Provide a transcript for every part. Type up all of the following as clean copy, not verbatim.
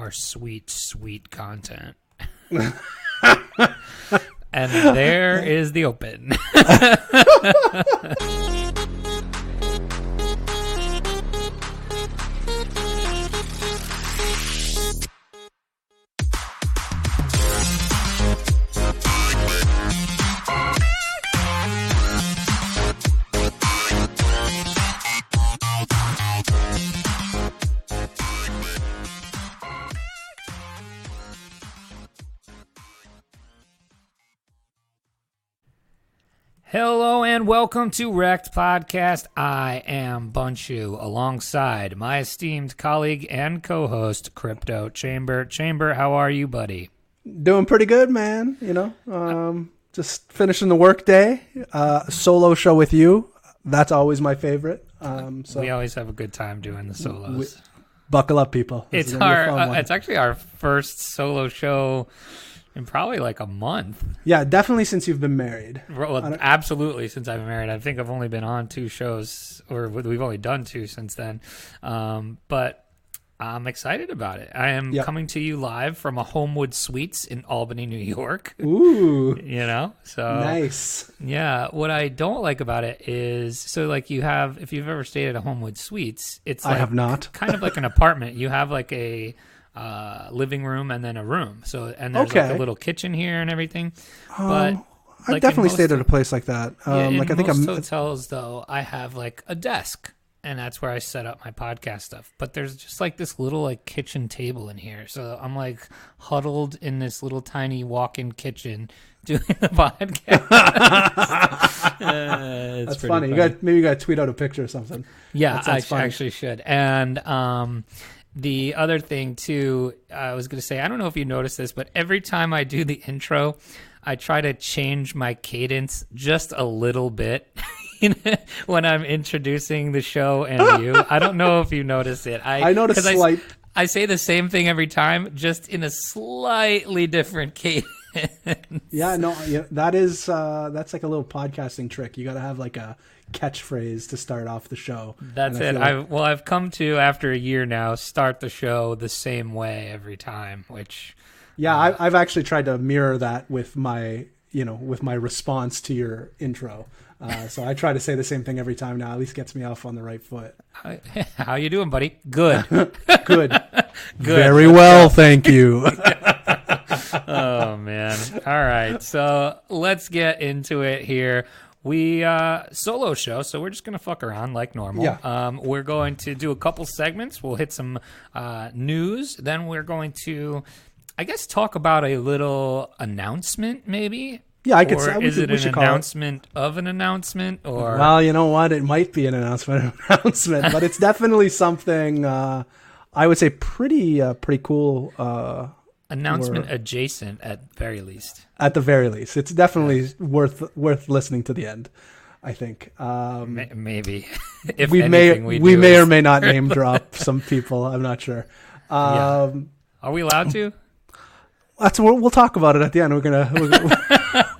our sweet, sweet content. And there is the open. Hello and welcome to Rekt Podcast. I am Bunshu, alongside my esteemed colleague and co-host, Crypto Chamber. Chamber, how are you, buddy? Doing pretty good, man. You know, just finishing the work day. Solo show with you. That's always my favorite. So we always have a good time doing the solos. Buckle up, people. It's actually our first solo show in probably like a month. Yeah, definitely since you've been married. Well, absolutely since I've been married. I think I've only been on 2 shows, or we've only done 2 since then. But I'm excited about it. I am coming to you live from a Homewood Suites in Albany, New York. Ooh. You know? So nice. Yeah. What I don't like about it is, so like you have, if you've ever stayed at a Homewood Suites, it's like I have not. kind of like an apartment. You have like a living room and then a room. So, and there's like a little kitchen here and everything. But I've definitely stayed at a place like that. Like I think most hotels though, I have like a desk and that's where I set up my podcast stuff. But there's just like this little like kitchen table in here. So I'm like huddled in this little tiny walk-in kitchen doing the podcast. That's funny. Maybe you got to tweet out a picture or something. Yeah, I actually should. And, the other thing, too, I was going to say, I don't know if you noticed this, but every time I do the intro, I try to change my cadence just a little bit when I'm introducing the show and you. I don't know if you notice it. I notice slight. I say the same thing every time, just in a slightly different cadence. Yeah, no, that's like a little podcasting trick. You got to have like a catchphrase to start off the show. That's it. I've come to, after a year now, start the show the same way every time, which I've actually tried to mirror that with my response to your intro. So I try to say the same thing every time now. At least gets me off on the right foot. How you doing, buddy? Good. Good. Very well, thank you. Oh man. All right. So let's get into it here. We solo show, so we're just gonna fuck around like normal. Yeah. We're going to do a couple segments. We'll hit some news. Then we're going to, I guess, talk about a little announcement, maybe. Yeah, I could or say. Is it an announcement of an announcement? Or well, you know what? It might be an announcement of an announcement, but it's definitely something. I would say pretty cool. Announcement adjacent, at very least. At the very least, it's definitely worth listening to the end, I think. Maybe if we may or may not name drop some people. I'm not sure. Are we allowed to? We'll talk about it at the end.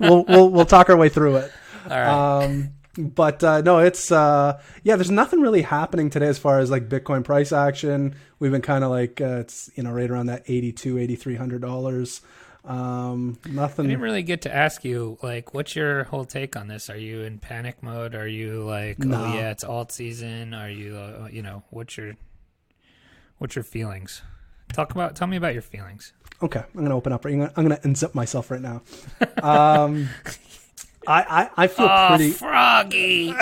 We'll talk our way through it. All right. But no, it's there's nothing really happening today as far as like Bitcoin price action. We've been kind of like it's right around that $8,200, $8,300. Nothing. I didn't really get to ask you, like, what's your whole take on this? Are you in panic mode? Are you like, no. Oh yeah, it's alt season? Are you what's your feelings? Tell me about your feelings. Okay, I'm gonna open up. I'm gonna unzip myself right now. I feel pretty froggy.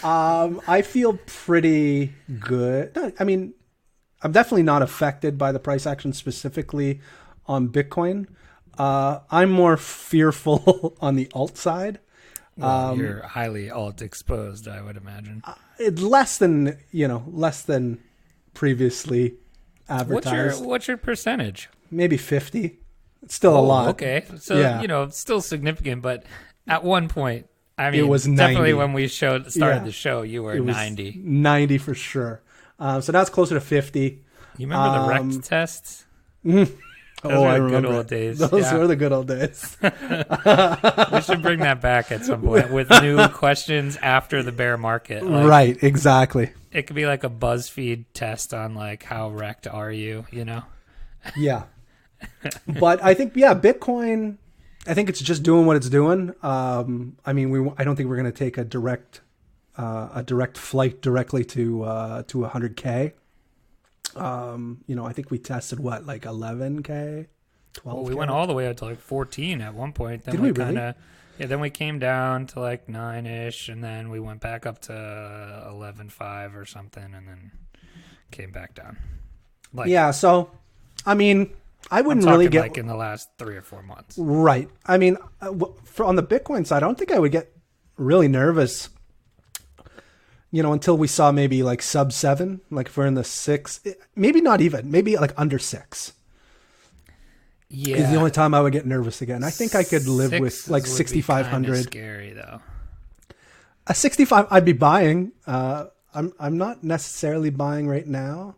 I feel pretty good. I mean, I'm definitely not affected by the price action specifically on Bitcoin. I'm more fearful on the alt side. Well, you're highly alt exposed, I would imagine. Less than previously advertised. What's your percentage? Maybe 50. It's still a lot. Okay. So, still significant, but at one point, I mean, it was 90. Definitely when we started the show, you were 90. 90 for sure. So now it's closer to 50. You remember the Rekt tests? I remember. Good old days. Those were the good old days. We should bring that back at some point with new questions after the bear market. Right, exactly. it could be like a BuzzFeed test on like how wrecked are you, you know? Yeah. But I think, Bitcoin, I think it's just doing what it's doing. I mean, I don't think we're going to take a direct flight directly to 100K. I think we tested like 11K, 12K. Well, we went all the way up to like 14 at one point. Then Did we really? Yeah, then we came down to like 9-ish, and then we went back up to 11.5 or something, and then came back down. Like, yeah, so, I mean, I wouldn't I'm really talking get... like in the last 3 or 4 months. Right. I mean, on the Bitcoin side, I don't think I would get really nervous, until we saw maybe like sub 7, like if we're in the 6, maybe not even, maybe like under 6. Yeah, is the only time I would get nervous again. I think I could live with like 6,500. Scary though. A 65, I'd be buying. I'm not necessarily buying right now.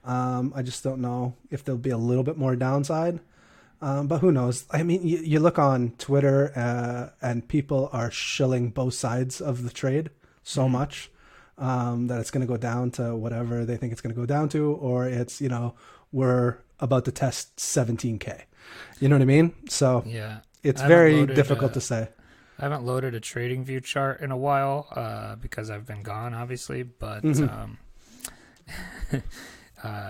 I just don't know if there'll be a little bit more downside. But who knows? I mean, you look on Twitter and people are shilling both sides of the trade so much that it's going to go down to whatever they think it's going to go down to, or it's, we're about to test 17K. You know what I mean? So yeah, it's very difficult to say. I haven't loaded a TradingView chart in a while because I've been gone, obviously. But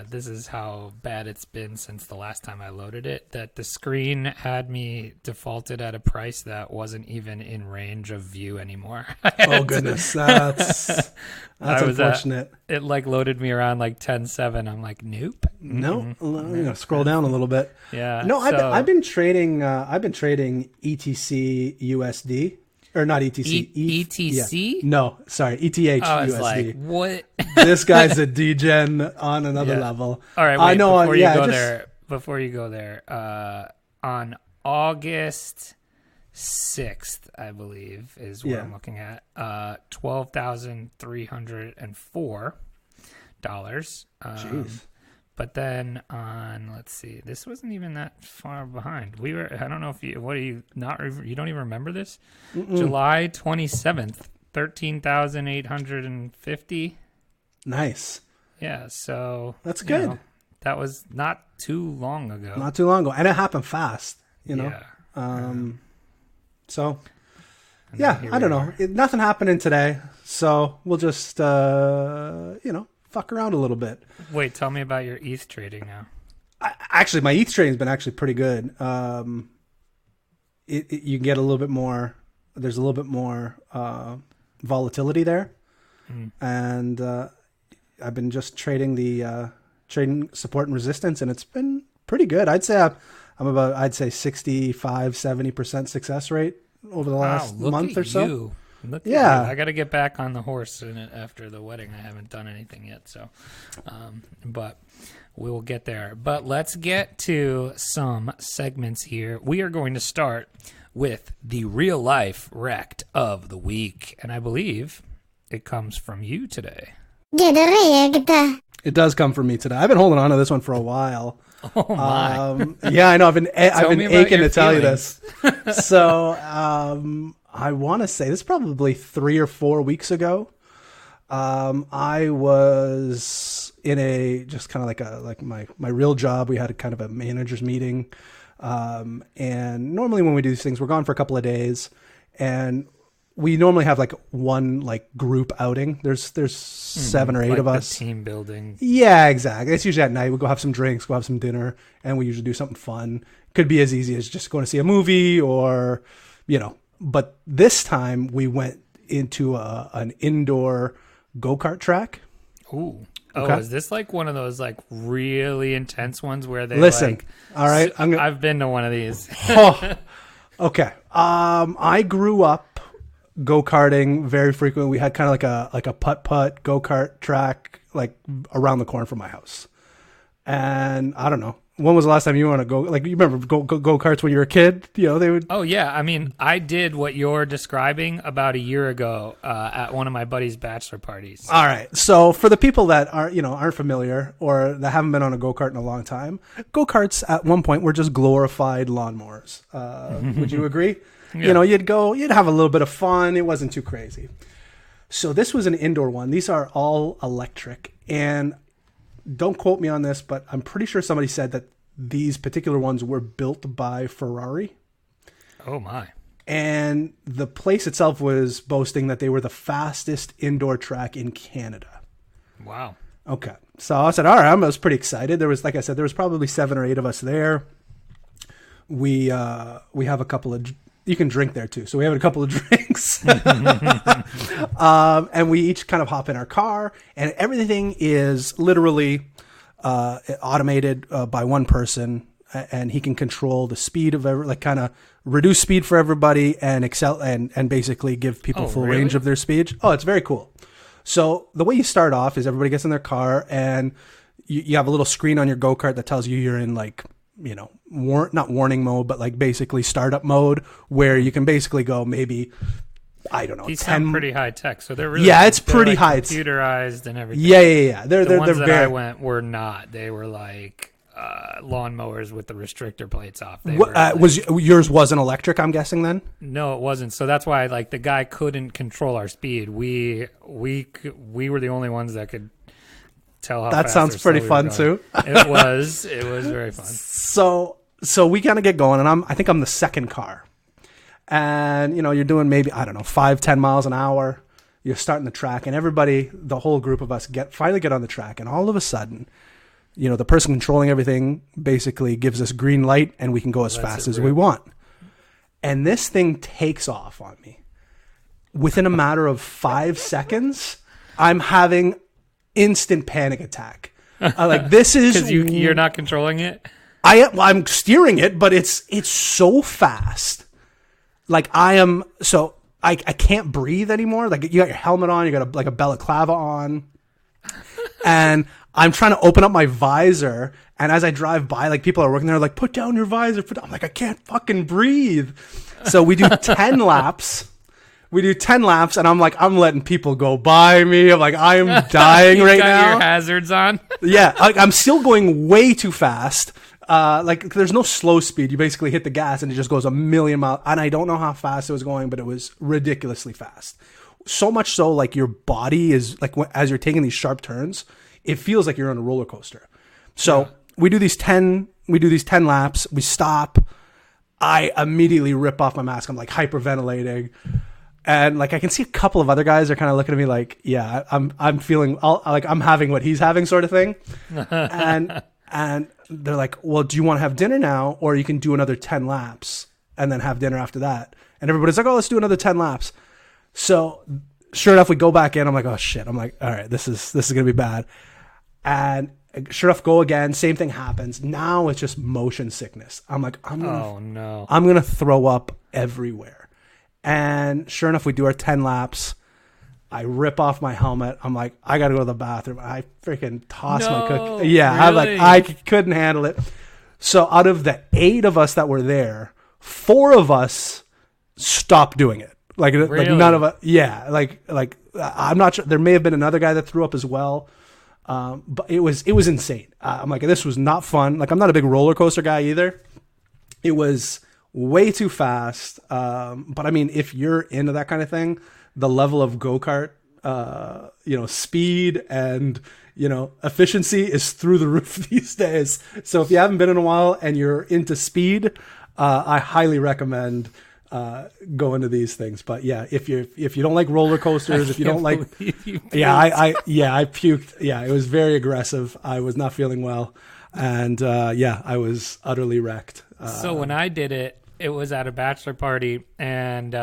this is how bad it's been since the last time I loaded it, that the screen had me defaulted at a price that wasn't even in range of view anymore. Oh, goodness. That's unfortunate. It like loaded me around like 10.7. I'm like, nope. No, scroll down a little bit. Yeah. No, I've been trading ETC USD. Or not ETC. ETC? Yeah. No, sorry. ETH USD. Like, what? This guy's a degen on another level. All right, wait, I know. Before you go there, on August 6th, I believe, is what I'm looking at, $12,304. Jeez. But then on, let's see, this wasn't even that far behind. I don't know if you don't even remember this? July 27th, 13,850. Nice. Yeah, so. That's good. That was not too long ago. Not too long ago. And it happened fast, Yeah. So, yeah, I don't know. Nothing happening today. So we'll just, fuck around a little bit. Wait, tell me about your ETH trading now. Actually, my ETH trading has been actually pretty good. You can get a little bit more. There's a little bit more volatility there, and I've been just trading the trading support and resistance, and it's been pretty good. I'd say I'm about 65-70% success rate over the last month or so. Look at you. I got to get back on the horse in it after the wedding. I haven't done anything yet, so but we will get there. But let's get to some segments here. We are going to start with the real life Rekt of the week, and I believe it comes from you today. Get Rekt. It does come from me today. I've been holding on to this one for a while. Oh my! Yeah, I know. I've been aching to tell you this. So I want to say this is probably 3 or 4 weeks ago. I was in just kind of like my real job. We had a kind of a manager's meeting. And normally when we do these things, we're gone for a couple of days, and we normally have like one like group outing. There's 7 or 8 of us. Team building. Yeah, exactly. It's usually at night. We go have some drinks, go have some dinner, and we usually do something fun. Could be as easy as just going to see a movie or, But this time we went into an indoor go-kart track. Ooh. Okay. Oh, is this like one of those like really intense ones where they listen? All right, I've been to one of these. Okay. I grew up go-karting very frequently. We had kind of like a putt-putt go-kart track like around the corner from my house. And I don't know. When was the last time you want to go? Like, you remember go-karts when you were a kid? They would. Oh, yeah. I mean, I did what you're describing about a year ago at one of my buddy's bachelor parties. All right. So for the people that aren't familiar or that haven't been on a go-kart in a long time, go-karts at one point were just glorified lawnmowers. Would you agree? Yeah. You'd have a little bit of fun. It wasn't too crazy. So this was an indoor one. These are all electric. And don't quote me on this, but I'm pretty sure somebody said that these particular ones were built by Ferrari. Oh, my. And the place itself was boasting that they were the fastest indoor track in Canada. Wow. Okay. So I said, all right, I was pretty excited. There was, like I said, there was probably 7 or 8 of us there. We have a couple of, you can drink there too. So we have a couple of drinks. And we each kind of hop in our car, and everything is literally automated by one person, and he can control the speed of kind of reduce speed for everybody and and basically give people full range of their speed. Oh, it's very cool. So the way you start off is everybody gets in their car, and you have a little screen on your go-kart that tells you you're in not warning mode, but like basically startup mode, where you can basically go maybe, I don't know, These sound pretty high tech, so they're really it's pretty high computerized and everything. Yeah. The ones that I went were not. They were like lawnmowers with the restrictor plates off. Was yours wasn't electric? I'm guessing then. No, it wasn't. So that's why like the guy couldn't control our speed. We were the only ones that could tell how. That fast sounds pretty fun too. It was very fun. So we kind of get going, and I think I'm the second car, and you're doing maybe, I don't know, 5-10 miles an hour. You're starting the track, and everybody, the whole group of us, finally get on the track, and all of a sudden, the person controlling everything basically gives us green light, and we can go as fast as we want. And this thing takes off on me. Within a matter of 5 seconds, I'm having instant panic attack. This is because you're not controlling it. I'm steering it, but it's so fast. Like I can't breathe anymore. Like you got your helmet on, you got a balaclava on, and I'm trying to open up my visor. And as I drive by, like people are working there, like put down your visor. I'm like, I can't fucking breathe. So we do 10 laps. And I'm like, I'm letting people go by me. I'm like, I am dying right now. You got your hazards on. Yeah, I'm still going way too fast. There's no slow speed. You basically hit the gas and it just goes a million miles. And I don't know how fast it was going, but it was ridiculously fast. So much so, like your body is like, as you're taking these sharp turns, it feels like you're on a roller coaster. So we do these 10 laps. We stop. I immediately rip off my mask. I'm like hyperventilating. And like I can see a couple of other guys are kind of looking at me like, yeah, I'm feeling like I'm having what he's having, sort of thing. And they're like, well, do you want to have dinner now, or you can do another 10 laps and then have dinner after that? And everybody's like, oh, let's do another 10 laps. So sure enough, we go back in. I'm like, oh shit. I'm like, all right, this is gonna be bad. And sure enough, go again. Same thing happens. Now it's just motion sickness. I'm like, I'm gonna throw up everywhere. And sure enough, we do our 10 laps. I rip off my helmet. I'm like, I got to go to the bathroom. I freaking toss my cook. Yeah, really? I'm like, I couldn't handle it. So out of the 8 of us that were there, 4 of us stopped doing it. Like none of us. Yeah, like I'm not sure. There may have been another guy that threw up as well. But it was insane. I'm like, this was not fun. Like I'm not a big roller coaster guy either. It was way too fast. But I mean, if you're into that kind of thing, the level of go-kart, speed and, efficiency is through the roof these days. So if you haven't been in a while and you're into speed, I highly recommend going to these things. But yeah, if you don't like roller coasters, if you don't like, I puked. Yeah, it was very aggressive. I was not feeling well. And I was utterly wrecked. So when I did it, it was at a bachelor party, and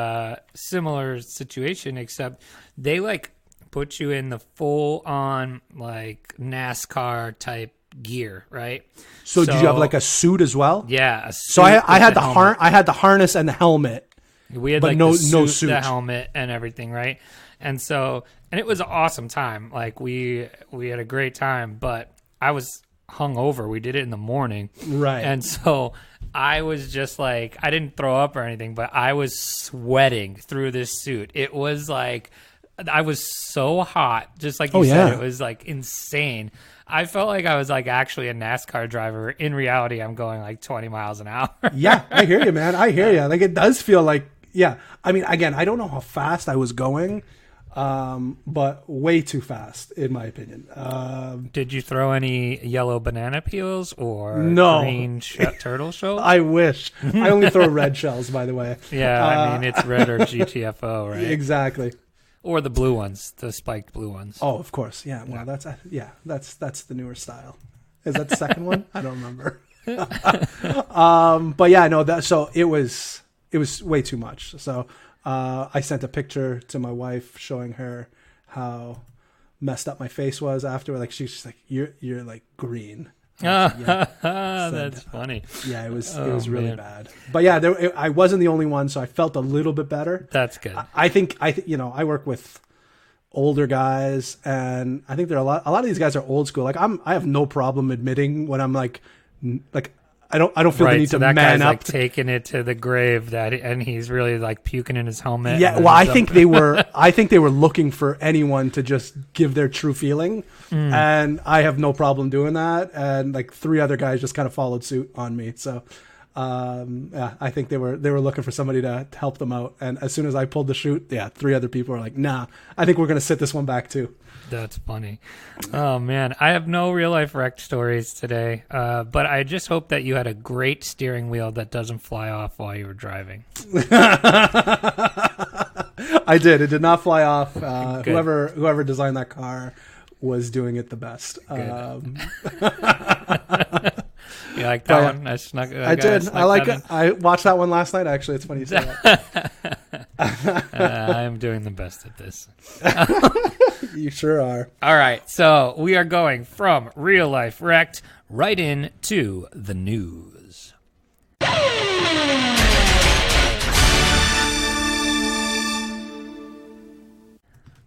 similar situation, except they like put you in the full on like NASCAR type gear, right? So did you have like a suit as well? Yeah, a suit. So I had the harness and the helmet. We had but like no suit, suit, the helmet, and everything, right? And it was an awesome time. Like we had a great time, but I was hungover. We did it in the morning, right? And so I was just like, I didn't throw up or anything, but I was sweating through this suit. It was like, I was so hot, just like you said. It was like insane. I felt like I was like actually a NASCAR driver. In reality, I'm going like 20 miles an hour. Yeah, I hear you, man. I hear you. Like it does feel like, yeah. I mean, again, I don't know how fast I was going. but way too fast, in my opinion. Did you throw any yellow banana peels or No. green turtle shells? I wish. I only throw red shells, by the way. Yeah, I mean, it's red or GTFO, right? Exactly. Or the blue ones, the spiked blue ones. Oh, of course. Yeah. Well, that's the newer style. Is that the second one? I don't remember. But yeah, no. So it was way too much. So I sent a picture to my wife showing her how messed up my face was after. Like she's just like, you're like green. That's funny. Yeah, it was really bad. But yeah, I wasn't the only one, so I felt a little bit better. That's good. I think I work with older guys, and I think there are a lot of these guys are old school. Like I have no problem admitting when I'm like I don't feel the need to that man guy's up. like taking it to the grave and he's really like puking in his helmet. Yeah, well, I think they were looking for anyone to just give their true feeling, and I have no problem doing that. And like 3 other guys just kind of followed suit on me. So, yeah, I think they were looking for somebody to help them out. And as soon as I pulled the chute, 3 other people were like, "Nah, I think we're gonna sit this one back too." That's funny. Oh, man. I have no real-life wrecked stories today, but I just hope that you had a great steering wheel that doesn't fly off while you were driving. I did. It did not fly off. Whoever designed that car was doing it the best. You like that one? I did. I like it. I watched that one last night, actually. It's funny you say that. I am doing the best at this. You sure are. All right, so we are going from real life wrecked right into the news.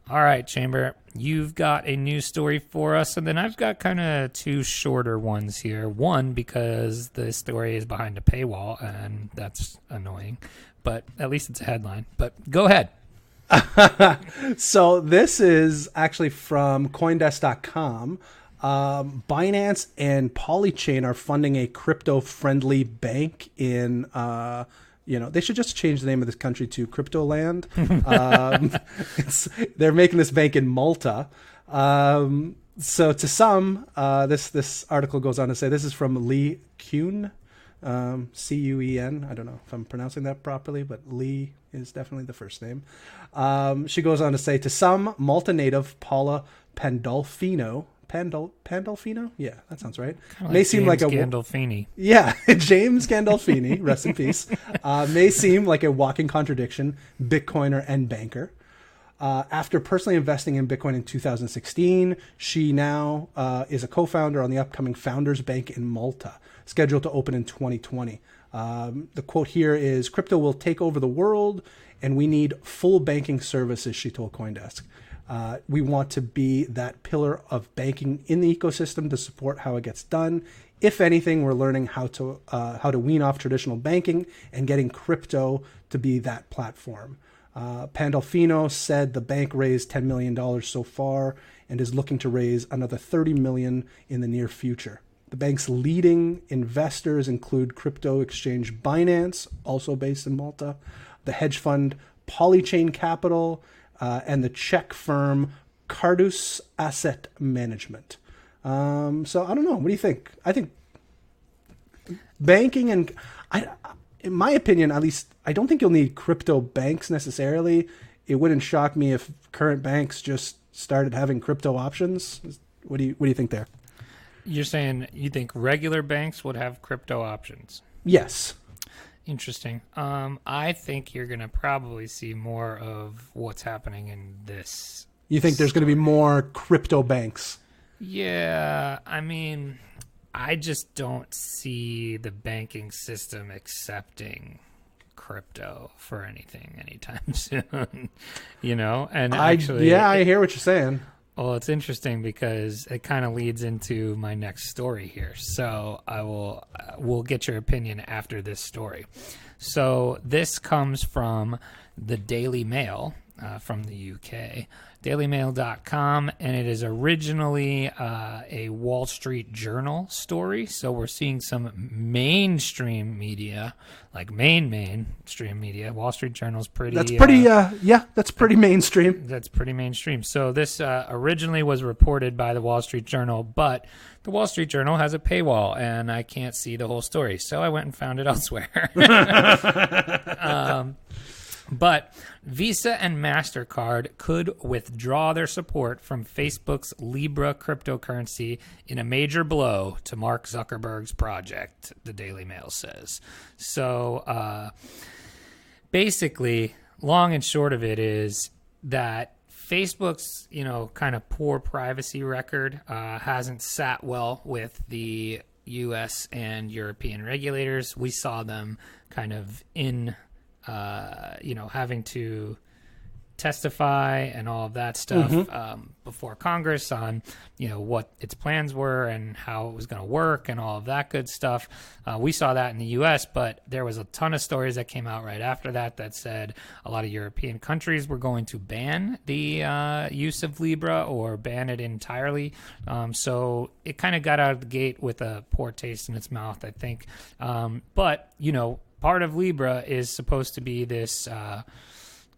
All right, Chamber, you've got a news story for us, and then I've got kind of 2 shorter ones here. One, because the story is behind a paywall, and that's annoying, but at least it's a headline. But go ahead. So this is actually from CoinDesk.com. Binance and Polychain are funding a crypto-friendly bank in, they should just change the name of this country to Crypto Land. They're making this bank in Malta. So to some, this article goes on to say, this is from Lee Kuhn, Cuen. I don't know if I'm pronouncing that properly, but Lee is definitely the first name. She goes on to say, to some, Malta native Paula Pandolfino, yeah, that sounds right. May seem like a Gandolfini. Yeah, James Gandolfini, rest in peace. May seem like a walking contradiction, Bitcoiner and banker. After personally investing in Bitcoin in 2016, she now is a co-founder on the upcoming Founders Bank in Malta, scheduled to open in 2020. The quote here is, "Crypto will take over the world, and we need full banking services," she told CoinDesk. We want to be that pillar of banking in the ecosystem to support how it gets done. If anything, we're learning how to wean off traditional banking and getting crypto to be that platform. Pandolfino said the bank raised $10 million so far and is looking to raise another $30 million in the near future. The bank's leading investors include crypto exchange Binance, also based in Malta, the hedge fund Polychain Capital, and the Czech firm Cardus Asset Management. So I don't know. What do you think? I think banking in my opinion, at least, I don't think you'll need crypto banks necessarily. It wouldn't shock me if current banks just started having crypto options. What do you think there? You're saying you think regular banks would have crypto options? Yes. Interesting. I think you're going to probably see more of what's happening in this. You think there's going to be more crypto banks? Yeah. I mean, I just don't see the banking system accepting crypto for anything anytime soon. And actually, I hear what you're saying. Well, it's interesting because it kind of leads into my next story here. So we'll get your opinion after this story. So this comes from the Daily Mail, from the UK. DailyMail.com, and it is originally a Wall Street Journal story. So we're seeing some mainstream media, like mainstream media. Wall Street Journal's pretty. That's pretty. That's pretty mainstream. That's pretty mainstream. So this originally was reported by the Wall Street Journal, but the Wall Street Journal has a paywall, and I can't see the whole story. So I went and found it elsewhere. But Visa and MasterCard could withdraw their support from Facebook's Libra cryptocurrency in a major blow to Mark Zuckerberg's project, the Daily Mail says. So basically, long and short of it is that Facebook's, kind of poor privacy record hasn't sat well with the U.S. and European regulators. We saw them kind of having to testify and all of that stuff before Congress on, what its plans were and how it was going to work and all of that good stuff. We saw that in the U.S., but there was a ton of stories that came out right after that said a lot of European countries were going to ban the use of Libra or ban it entirely. So it kind of got out of the gate with a poor taste in its mouth, I think. But, part of Libra is supposed to be this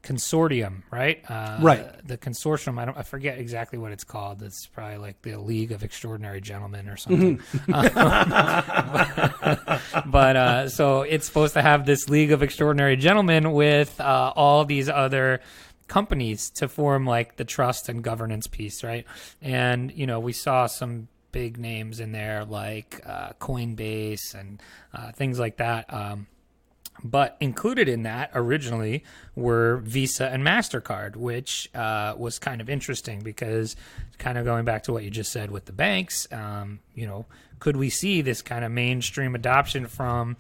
consortium, right? Right. The consortium. I forget exactly what it's called. It's probably like the League of Extraordinary Gentlemen or something. But so it's supposed to have this League of Extraordinary Gentlemen with all these other companies to form like the trust and governance piece, right? And we saw some big names in there like Coinbase and things like that. But included in that originally were Visa and MasterCard, which was kind of interesting because kind of going back to what you just said with the banks, could we see this kind of mainstream adoption from,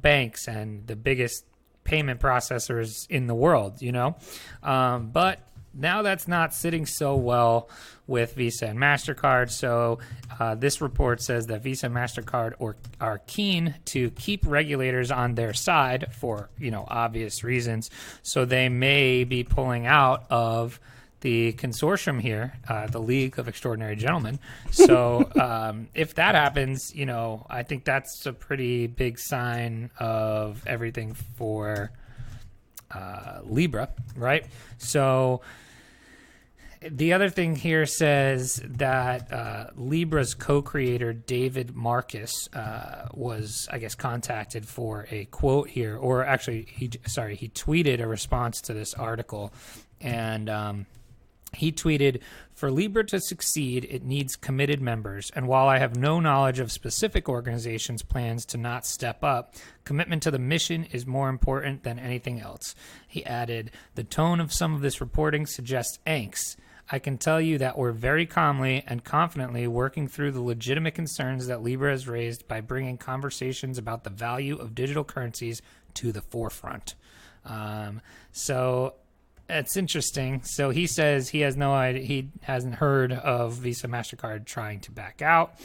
banks and the biggest payment processors in the world, But now that's not sitting so well with Visa and MasterCard. So this report says that Visa and MasterCard are keen to keep regulators on their side for, obvious reasons. So they may be pulling out of the consortium here, the League of Extraordinary Gentlemen. So if that happens, I think that's a pretty big sign of everything for Libra, right? So the other thing here says that Libra's co-creator David Marcus was, I guess, contacted for a quote here, or actually, he tweeted a response to this article, and he tweeted, "For Libra to succeed, it needs committed members, and while I have no knowledge of specific organizations' plans to not step up, commitment to the mission is more important than anything else." He added, "The tone of some of this reporting suggests angst. I can tell you that we're very calmly and confidently working through the legitimate concerns that Libra has raised by bringing conversations about the value of digital currencies to the forefront." So it's interesting. So he says he has no idea, he hasn't heard of Visa MasterCard trying to back out,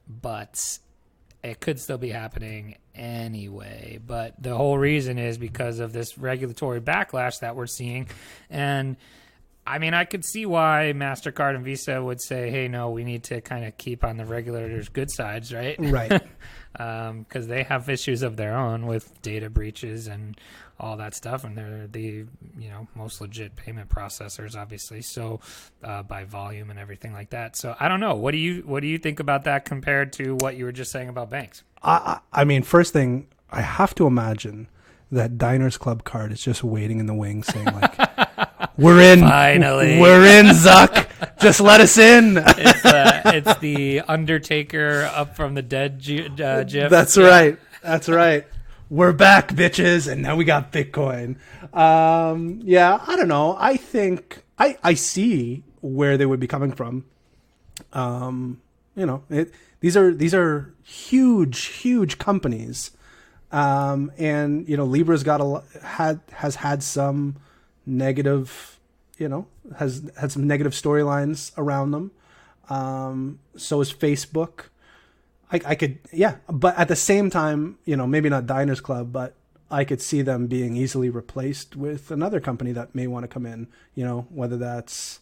but it could still be happening anyway. But the whole reason is because of this regulatory backlash that we're seeing. And I mean, I could see why MasterCard and Visa would say, hey, no, we need to kind of keep on the regulators' good sides, right? Right. Because they have issues of their own with data breaches and all that stuff, and they're the most legit payment processors, obviously. So by volume and everything like that. So I don't know. What do you think about that compared to what you were just saying about banks? I mean, first thing, I have to imagine that Diners Club card is just waiting in the wings, saying like, "We're in, finally, we're in, Zuck. Just let us in." It's the Undertaker up from the dead GIF. That's right. That's right. We're back, bitches, and now we got Bitcoin. Yeah, I don't know. I think I see where they would be coming from. These are huge companies. And Libra's has had some negative, has had some negative storylines around them. So is Facebook. I could, yeah, but at the same time, maybe not Diners Club, but I could see them being easily replaced with another company that may want to come in, whether that's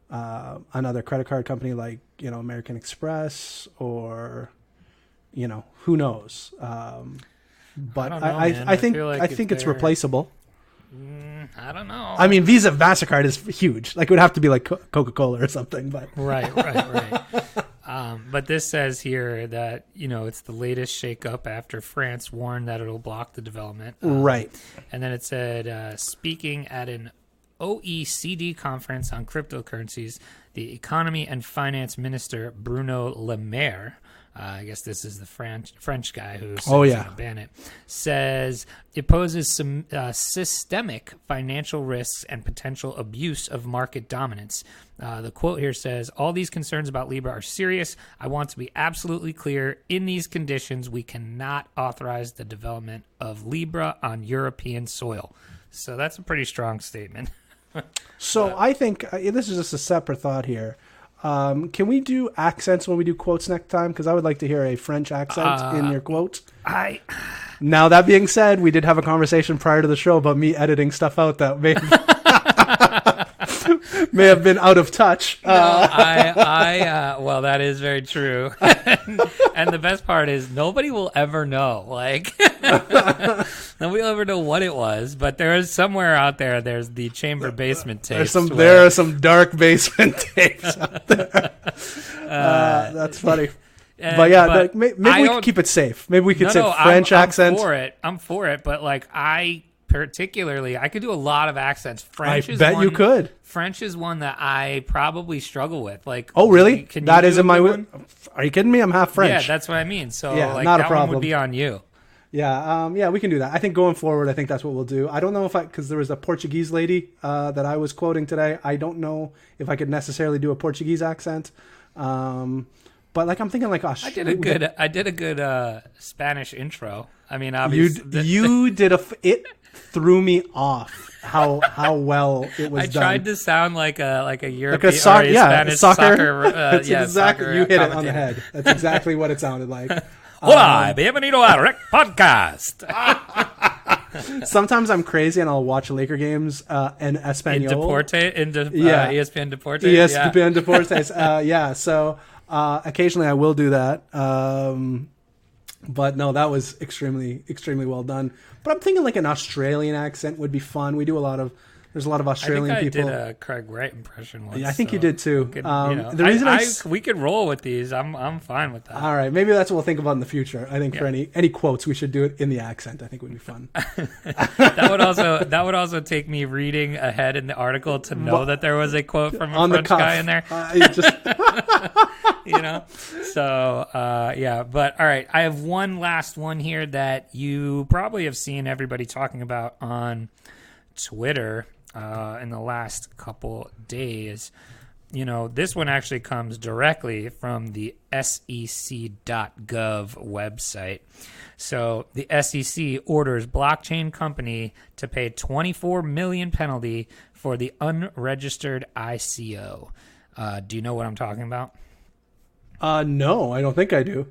another credit card company like, American Express or, who knows. But I think it's replaceable. I don't know. I mean, Visa MasterCard is huge. Like, it would have to be like Coca-Cola or something. But Right. But this says here that, it's the latest shakeup after France warned that it'll block the development. Right. And then it said, speaking at an OECD conference on cryptocurrencies, the economy and finance minister Bruno Le Maire, I guess this is the French guy who's going to ban it, says it poses some systemic financial risks and potential abuse of market dominance. The quote here says, all these concerns about Libra are serious. I want to be absolutely clear. In these conditions, we cannot authorize the development of Libra on European soil. So that's a pretty strong statement. So I think this is just a separate thought here. Can we do accents when we do quotes next time? Because I would like to hear a French accent in your quote. Now, that being said, we did have a conversation prior to the show about me editing stuff out that may have been out of touch. Well, that is very true. And the best part is nobody will ever know. Like, nobody will ever know what it was. But there is somewhere out there, there's the chamber basement tapes. There are some dark basement tapes out there. That's funny. But yeah, maybe we could keep it safe. Maybe we could say French accent. I'm for it. But like, I could do a lot of accents. French is you could. French is one that I probably struggle with. Like, oh really? That is in my. One? Are you kidding me? I'm half French. Yeah, that's what I mean. So yeah, like, not that a problem. one would be on you. Yeah, we can do that. I think going forward, I think that's what we'll do. I don't know because there was a Portuguese lady that I was quoting today. I don't know if I could necessarily do a Portuguese accent. But like, I'm thinking like Australia. I did a good Spanish intro. I mean, obviously, you did it threw me off how well it was done. I tried to sound like a European, like a Spanish soccer. That's exactly, you hit it on the head. That's exactly what it sounded like. Hola, bienvenido a Rekt Podcast. Sometimes I'm crazy and I'll watch Laker games in Espanol. ESPN Deportes. ESPN Deportes. So occasionally I will do that. But no, that was extremely, extremely well done. But I'm thinking like an Australian accent would be fun. There's a lot of Australian people. I think I did a Craig Wright impression once. Yeah, I think you did too. The reason we could roll with these. I'm fine with that. All right, maybe that's what we'll think about in the future. I think for any quotes, we should do it in the accent. I think would be fun. that would also take me reading ahead in the article to know that there was a quote from a French guy in there. So but all right, I have one last one here that you probably have seen everybody talking about on Twitter in the last couple days. This one actually comes directly from the SEC.gov website. So the SEC orders blockchain company to pay $24 million penalty for the unregistered ICO. Do you know what I'm talking about? No, I don't think I do.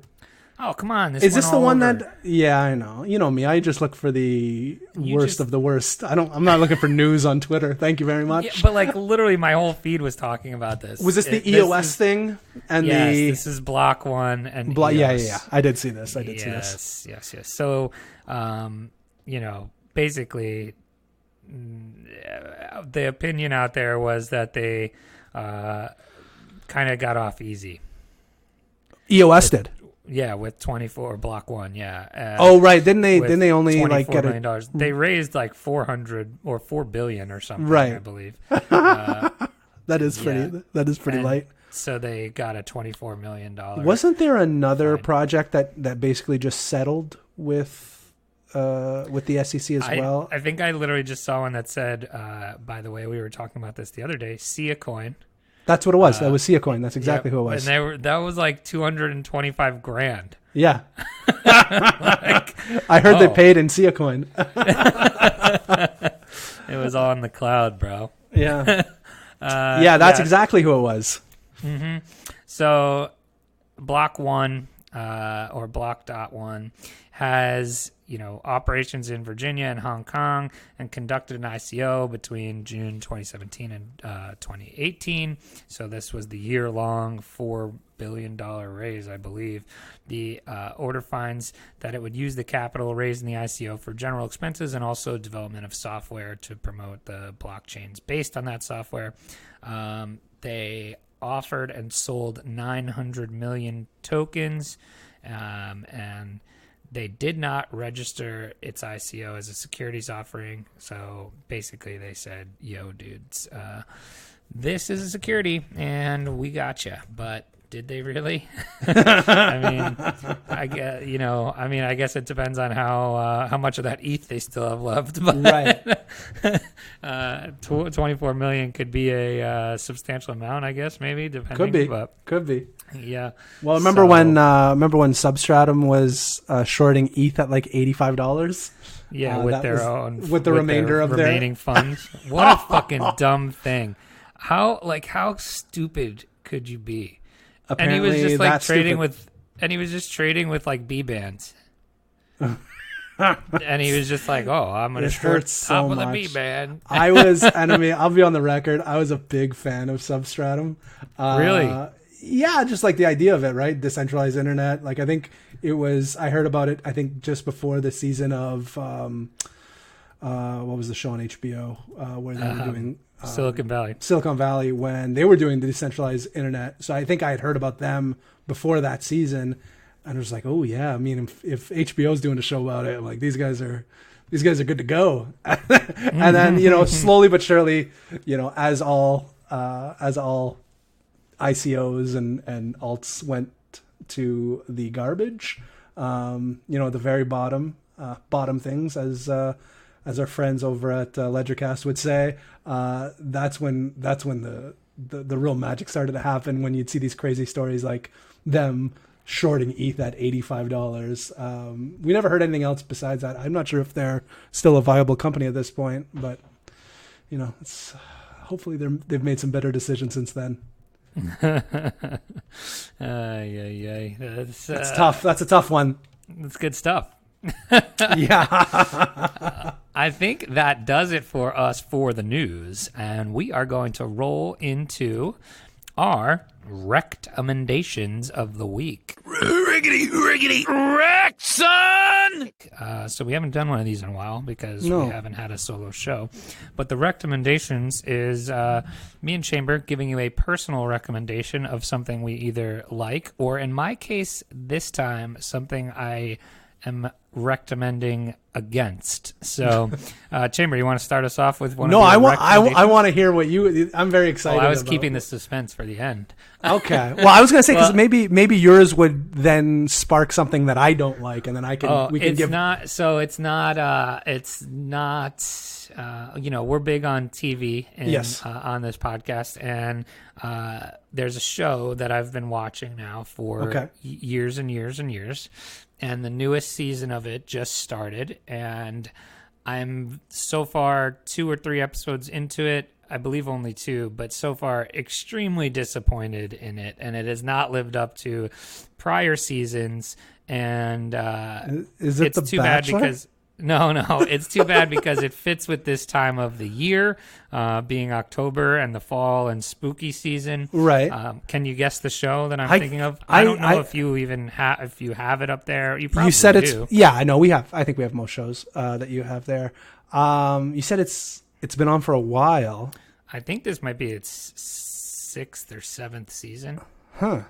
Oh, come on. Is this the one that... Yeah, I know. You know me. I just look for the worst of the worst. I'm not looking for news on Twitter. Thank you very much. Yeah, but like literally my whole feed was talking about this. Was this the EOS thing? Yes, this is Block One and EOS. Yeah. I did see this. Yes. So, basically, the opinion out there was that they kind of got off easy. EOS did. Yeah, with 24 Block One. Yeah. Right. Didn't they only like get $24 million. They raised like 400 or 4 billion or something. Right. I believe. That is pretty. That is pretty light. So they got a $24 million. Wasn't there another project that basically just settled with the SEC as well? I think I literally just saw one that said, by the way, we were talking about this the other day, Sia Coin. That's what it was. That was Sia Coin. That's exactly who it was. And that was like $225,000. Yeah. I heard they paid in Sia Coin. It was all in the cloud, bro. Yeah. That's exactly who it was. Mm-hmm. So Block One or Block.one, has operations in Virginia and Hong Kong, and conducted an ICO between June 2017 and 2018. So this was the year-long $4 billion raise, I believe. The order finds that it would use the capital raised in the ICO for general expenses and also development of software to promote the blockchains based on that software. They offered and sold 900 million tokens, and they did not register its ICO as a securities offering. So basically they said, yo, dudes, this is a security and we gotcha. But did they really? I guess it depends on how much of that ETH they still have left. But Right. 24 million could be a substantial amount, I guess, maybe, depending. Could be. Yeah. Well, remember when Substratum was shorting ETH at like $85? Yeah, with the remainder of remaining funds. What a fucking dumb thing! How stupid could you be? Apparently, and he was just like trading with like B bands. And he was just like, "Oh, I'm gonna short top of the B band." I'll be on the record. I was a big fan of Substratum. Really? Yeah, just like the idea of it, right? Decentralized internet. Like I think I heard about it. I think just before the season of what was the show on HBO where they were doing Silicon Valley, when they were doing the decentralized internet. So I think I had heard about them before that season, and I was like, oh yeah, I mean, if HBO's doing a show about it, like these guys are good to go. And then slowly but surely, as all ICOs and alts went to the garbage, the very bottom things, as our friends over at Ledgercast would say, that's when the real magic started to happen, when you'd see these crazy stories like them shorting ETH at $85. We never heard anything else besides that. I'm not sure if they're still a viable company at this point, but it's hopefully they've made some better decisions since then. That's tough. That's a tough one. That's good stuff. Yeah. I think that does it for us for the news, and we are going to roll into our Rektamendations of the week. Riggedy, Rekt, son! So we haven't done one of these in a while because we haven't had a solo show. But the Rektamendations is me and Chamber giving you a personal recommendation of something we either like, or in my case, this time, something I am recommending against. So, Chamber, you want to start us off with one? No, I want to hear what you. I'm very excited. I was keeping the suspense for the end. Okay. Well, I was going to say because maybe yours would then spark something that I don't like, and then It's not. We're big on TV and on this podcast, and there's a show that I've been watching now for years and years and years. And the newest season of it just started, and I'm so far 2 or 3 episodes into it. I believe only 2, but so far extremely disappointed in it, and it has not lived up to prior seasons. And is it too bad because no, it's too bad because it fits with this time of the year, being October and the fall and spooky season. Right. Can you guess the show that I'm thinking of? I don't know if you even if you have it up there. You probably do. Yeah, I know we have. I think we have most shows that you have there. You said it's been on for a while. I think this might be its 6th or 7th season. Huh.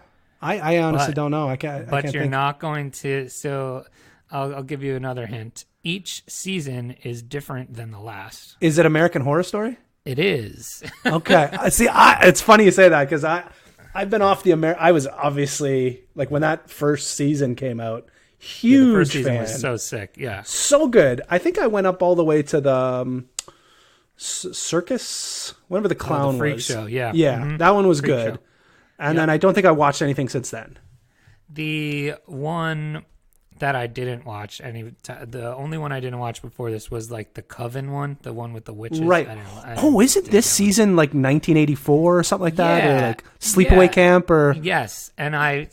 I honestly don't know. I can't. But you're not going to. So I'll give you another hint. Each season is different than the last. Is it American Horror Story? It is. Okay. See, it's funny you say that because I've been off I was obviously like when that first season came out, huge the first season fan. Was so sick. Yeah. So good. I think I went up all the way to the circus, whatever the clown the freak was. show. Yeah. Yeah. Mm-hmm. That one was freak good. Show. And then I don't think I watched anything since then. The one that I didn't watch, the only one I didn't watch before this was like the Coven one, the one with the witches. Right. Isn't this season like 1984 or something like that, or like Sleepaway Camp? Or yes. And I've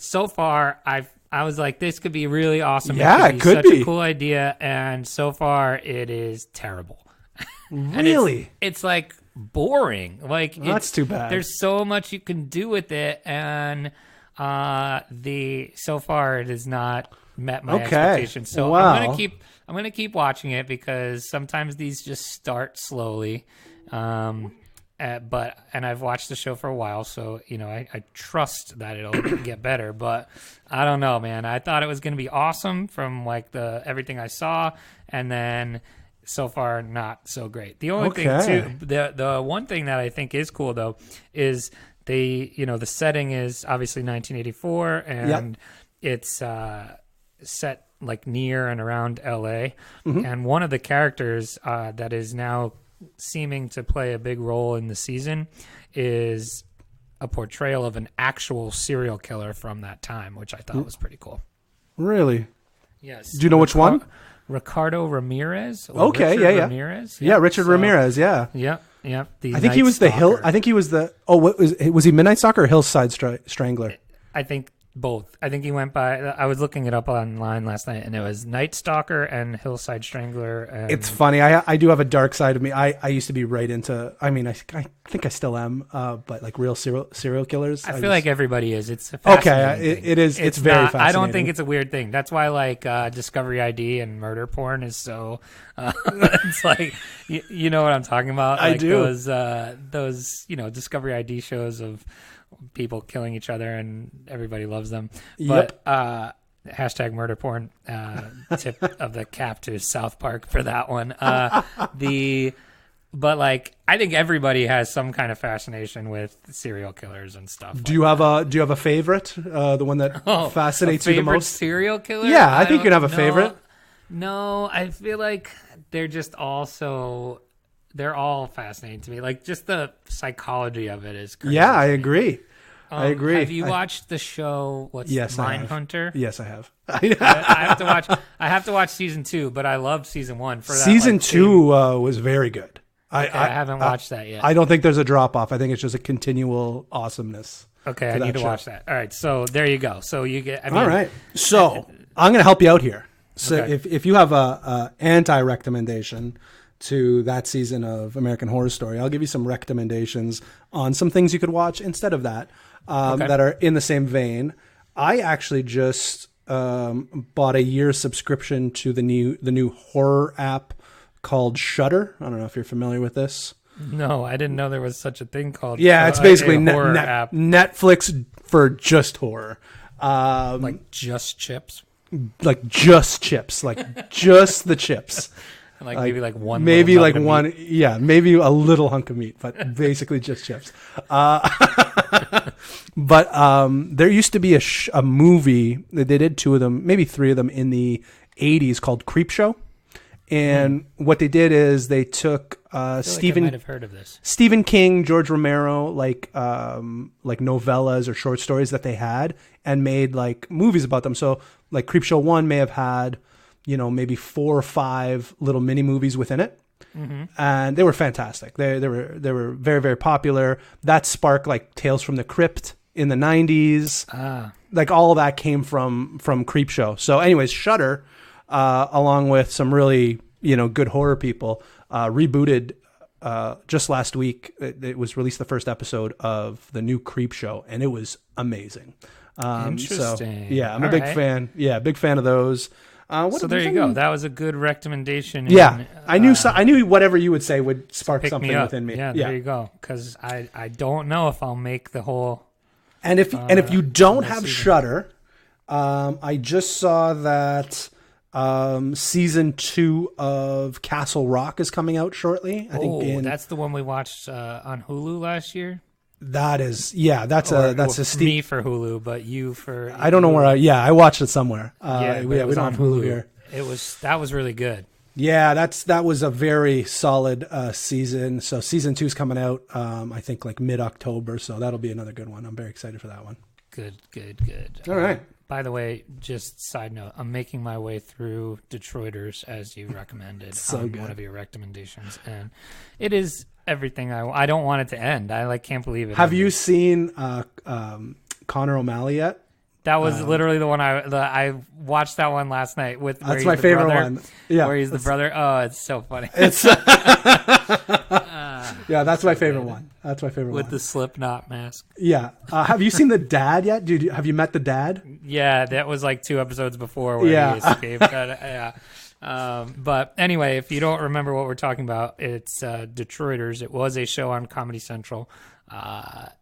I was like, this could be really awesome. Yeah, it it could such be. a cool idea, and so far it is terrible. And Really? it's like boring. Like That's too bad. There's so much you can do with it, and so far it has not met my expectations. So Wow. I'm gonna keep watching it because sometimes these just start slowly. But I've watched the show for a while, so I trust that it'll get better. But I don't know, man. I thought it was gonna be awesome from like everything I saw, and then so far not so great. The only thing too, the one thing that I think is cool though is the setting is obviously 1984, and it's set like near and around LA, and one of the characters that is now seeming to play a big role in the season is a portrayal of an actual serial killer from that time, which I thought was pretty cool. Really? Yes. Do you know which one? Ricardo Ramirez. Okay, Richard yeah. Ramirez. Yeah, Richard Ramirez, yeah. Yep. I think he was the Hill. I think he was the. Oh, what was he? Midnight Stalker or Hillside Strangler? I think both. I think he went by. I was looking it up online last night, and it was Night Stalker and Hillside Strangler. And It's funny. I do have a dark side of me. I used to be right into. I mean, I think I still am. But like real serial killers. I feel like everybody is. It's a fascinating thing. It is. It's very not, fascinating. I don't think it's a weird thing. That's why like Discovery ID and murder porn is so. It's like you know what I'm talking about. I like do. Those Discovery ID shows of people killing each other and everybody loves them. But hashtag murder porn, tip of the cap to South Park for that one. But like I think everybody has some kind of fascination with serial killers and stuff. Do you have a favorite? The one that fascinates you the most? Serial killer? Yeah, I think you can have a favorite. No, I feel like they're just they're all fascinating to me. Like just the psychology of it is crazy. Yeah, I agree. I agree. Have you watched the show? Mindhunter? Yes, I have. I have to watch season 2, but I loved season 1 for that. Season 2 was very good. I haven't watched that yet. I don't think there's a drop off. I think it's just a continual awesomeness. Okay, I need to watch that. All right, so there you go. So you get. All right. So I'm going to help you out here. So Okay. if you have a anti-recommendation to that season of American Horror Story, I'll give you some recommendations on some things you could watch instead of that that are in the same vein. I actually just bought a year subscription to the new horror app called Shudder. I don't know if you're familiar with this. No, I didn't know there was such a thing called. Yeah, it's basically a horror app, Netflix for just horror. like just chips, like just chips, like just the chips. like maybe like one, maybe like one, meat. yeah, maybe a little hunk of meat, but basically just chips. But there used to be a movie. They did 2 of them, maybe 3 of them in the 80s called Creepshow. And what they did is they took I might have heard of this. Stephen King, George Romero, like novellas or short stories that they had, and made like movies about them. So like Creepshow 1 may have had, maybe 4 or 5 little mini movies within it. And they were fantastic. They were very, very popular. That sparked like Tales from the Crypt in the 90s. Like all of that came from Creepshow. So anyways, Shudder, along with some really, good horror people, rebooted just last week. It was released the first episode of the new Creepshow, and it was amazing. Interesting. So, yeah, I'm a big fan. Yeah, big fan of those. So there you go. That was a good recommendation. Yeah, I knew whatever you would say would spark something within me. Yeah, there you go. Because I don't know if I'll make the whole. And if you don't have Shudder, I just saw that season 2 of Castle Rock is coming out shortly. I think that's the one we watched on Hulu last year. That is, that's a Steve. Me for Hulu, but you for. I don't know where. I watched it somewhere. We don't have Hulu here. That was really good. Yeah, that was a very solid season. So season 2 is coming out, I think like mid-October. So that'll be another good one. I'm very excited for that one. Good. All right. By the way, just side note, I'm making my way through Detroiters as you recommended. So good. One of your recommendations, and it is everything I don't want it to end. I can't believe it. Have you seen Connor O'Malley yet? That was literally the one I watched that one last night with. That's my favorite one. Yeah, where he's the brother. Oh, it's so funny. It's yeah, that's my favorite one. That's my favorite with one. the Slipknot mask. Yeah, have you seen the dad yet? Have you met the dad? Yeah, that was like 2 episodes before where he escaped. Yeah. But anyway, if you don't remember what we're talking about, it's Detroiters. It was a show on Comedy Central.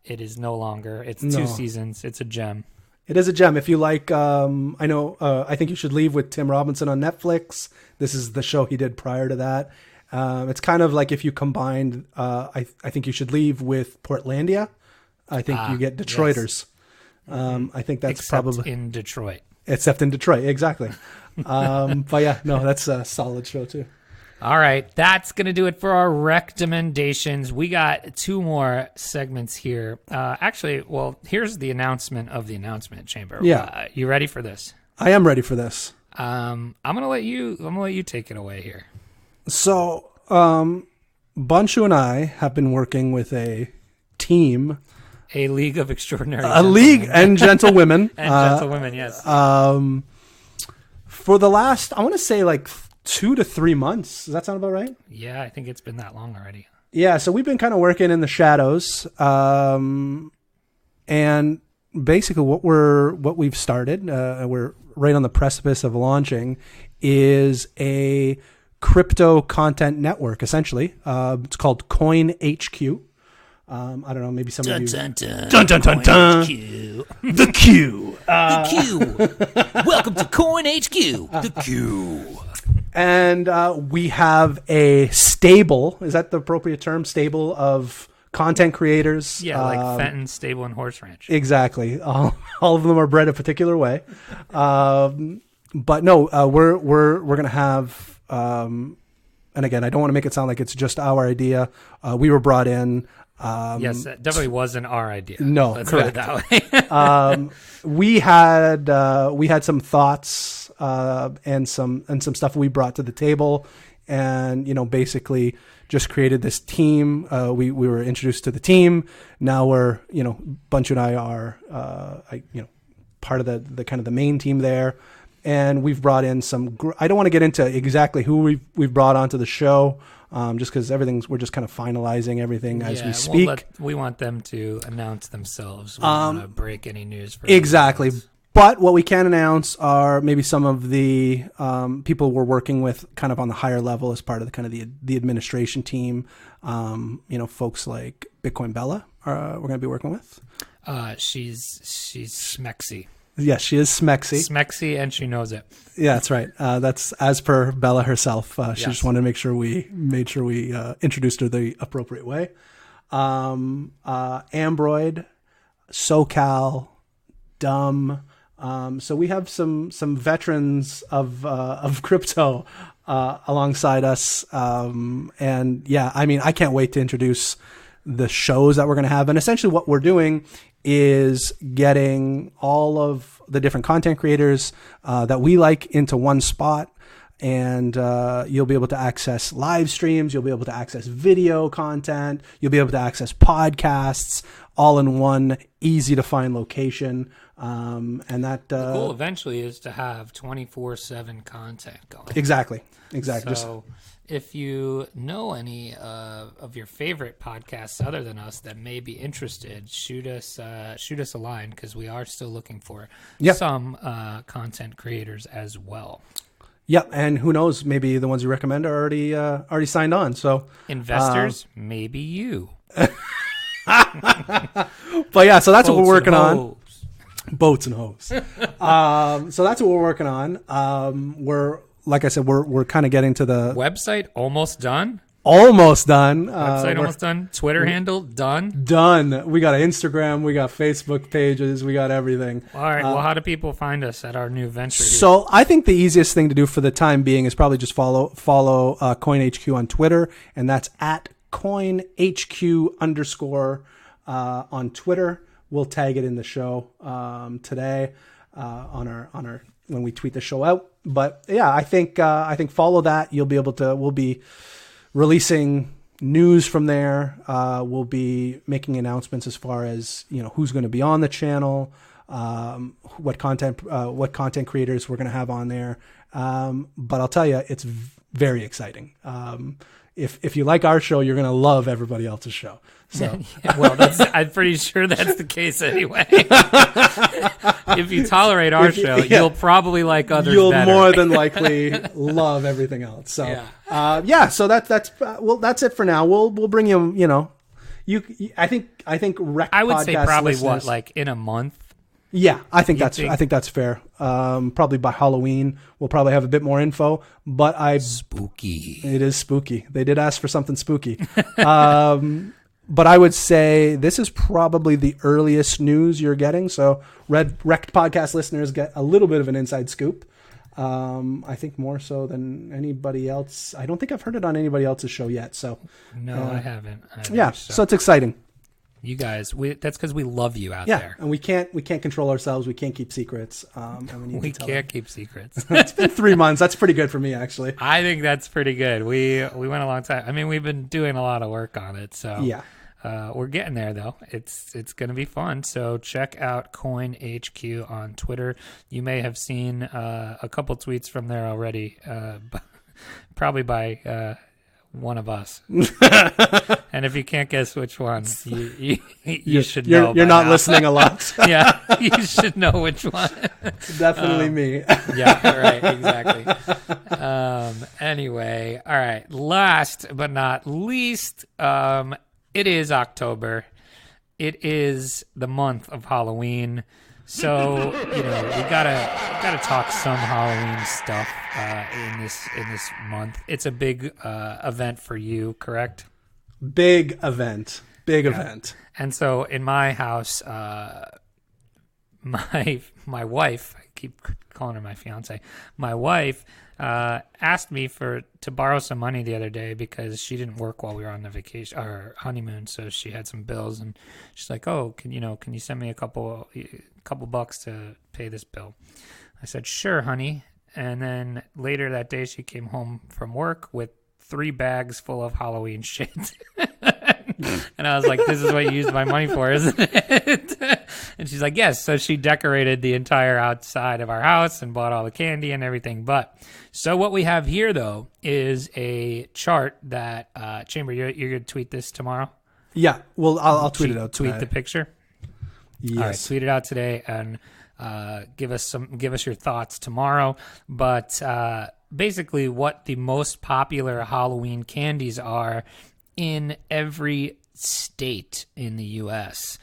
It is no longer. It's 2 seasons. It's a gem. It is a gem. If you like, I think you should leave with Tim Robinson on Netflix. This is the show he did prior to that. It's kind of like if you combined, I think you should leave with Portlandia. I think you get Detroiters. Yes. I think that's Except probably in Detroit. Except in Detroit, exactly. But yeah, no, that's a solid show too. All right, that's going to do it for our recommendations. We got 2 more segments here. Actually, well, here's the announcement of the announcement chamber. Yeah. You ready for this? I am ready for this. I'm going to let you take it away here. So, Banshu and I have been working with a team. A League of Extraordinary League and Gentlewomen. And Gentlewomen, yes. For the last, I want to say like 2 to 3 months. Does that sound about right? Yeah, I think it's been that long already. Yeah, so we've been kind of working in the shadows. And basically what we've started, we're right on the precipice of launching, is a crypto content network, essentially. It's called CoinHQ. I don't know, maybe some of you... Dun, dun, dun, dun, dun, dun. Q. The Q. The Q. Welcome to CoinHQ. The Q. And we have a stable, is that the appropriate term? Stable of content creators. Yeah, like Fenton, Stable, and Horse Ranch. Exactly. All of them are bred a particular way. But no, we're going to have, and again, I don't want to make it sound like it's just our idea. We were brought in. Yes, that definitely wasn't our idea. No, let's correct. put it that way. We had some thoughts and some stuff we brought to the table, and basically just created this team. We were introduced to the team. Now we're Bunch and I are part of the kind of the main team there, and we've brought in some. I don't want to get into exactly who we've brought onto the show. Just because we're just kind of finalizing everything as we speak. We want them to announce themselves. We don't want to break any news for exactly. But what we can announce are maybe some of the people we're working with, kind of on the higher level as part of the administration team. Folks like Bitcoin Bella, we're going to be working with. She's smexy. Yes, she is smexy. Smexy, and she knows it. Yeah, that's right. That's as per Bella herself. She just wanted to make sure we introduced her the appropriate way. Ambroid, SoCal, Dumb. So we have some veterans of crypto alongside us. And yeah, I mean, I can't wait to introduce the shows that we're going to have. And essentially what we're doing is getting all of the different content creators that we like into one spot. And you'll be able to access live streams. You'll be able to access video content. You'll be able to access podcasts all in one easy to find location. And that the goal eventually is to have 24/7 content going. Exactly. So if you know any of your favorite podcasts other than us that may be interested, shoot us a line, because we are still looking for some content creators as well. Yep, and who knows? Maybe the ones you recommend are already signed on. So investors, maybe you. But yeah, so that's what we're working on. Boats and hoes. So that's what we're working on. We're, like I said, we're kind of getting to the website almost done. Almost done. Website almost done. Twitter handle done. Done. We got an Instagram. We got Facebook pages. We got everything. All right. Well, how do people find us at our new venture here? So I think the easiest thing to do for the time being is probably just follow CoinHQ on Twitter, and that's at CoinHQ_ on Twitter. We'll tag it in the show today on our when we tweet the show out. But yeah, I think follow that. You'll be able to. We'll be releasing news from there. We'll be making announcements as far as who's going to be on the channel. what content creators we're going to have on there. But I'll tell you, it's very exciting. If you like our show, you're going to love everybody else's show. So, well, I'm pretty sure that's the case anyway. If you tolerate our show, you'll probably like others you'll better. more than likely love everything else. So, so that's it for now. We'll bring you, I think Rekt I would say podcast probably listeners, like in a month. Yeah, I think that's fair. Probably by Halloween, we'll probably have a bit more info. But Spooky. It is spooky. They did ask for something spooky. But I would say this is probably the earliest news you're getting. So Rekt podcast listeners get a little bit of an inside scoop. I think more so than anybody else. I don't think I've heard it on anybody else's show yet. So no, I haven't. So it's exciting. You guys, that's because we love you out there. there. And we can't control ourselves. We can't keep secrets. And we can't keep secrets. It's been 3 months. That's pretty good for me, actually. I think that's pretty good. We went a long time. I mean, we've been doing a lot of work on it. So yeah. We're getting there though. It's going to be fun. So check out CoinHQ on Twitter. You may have seen a couple tweets from there already, probably by one of us. And if you can't guess which one, you should know. You're not listening a lot. Yeah, you should know which one. It's definitely me. Yeah, right, exactly. Anyway, all right. Last but not least, it is October. It is the month of Halloween. So, we gotta talk some Halloween stuff in this month. It's a big event for you, correct? Big event. And so in my house, my wife, I keep calling her my fiance, my wife asked me to borrow some money the other day because she didn't work while we were on the vacation or honeymoon, so she had some bills, and she's like, "Oh, can you send me a couple bucks to pay this bill?" I said, "Sure, honey." And then later that day, she came home from work with 3 bags full of Halloween shit. And I was like, "This is what you used my money for, isn't it?" And she's like, "Yes." So she decorated the entire outside of our house and bought all the candy and everything. So what we have here, though, is a chart that, Chamber, you're going to tweet this tomorrow? Yeah. Well, I'll tweet it out today. Tweet the picture? Yes. All right, tweet it out today and give us your thoughts tomorrow. But basically what the most popular Halloween candies are in every state in the U.S.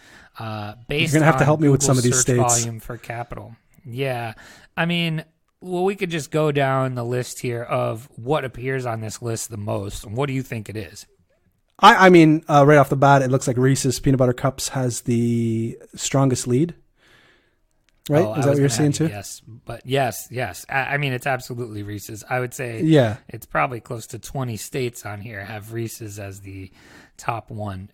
Based You're gonna have to help me with Google some of these search states. Volume for capital. Yeah, I mean, well, we could just go down the list here of what appears on this list the most. What do you think it is? I mean, right off the bat, it looks like Reese's Peanut Butter Cups has the strongest lead. Right? Is that what you're seeing too? Yes, but yes. I mean, it's absolutely Reese's. I would say it's probably close to 20 states on here have Reese's as the top one.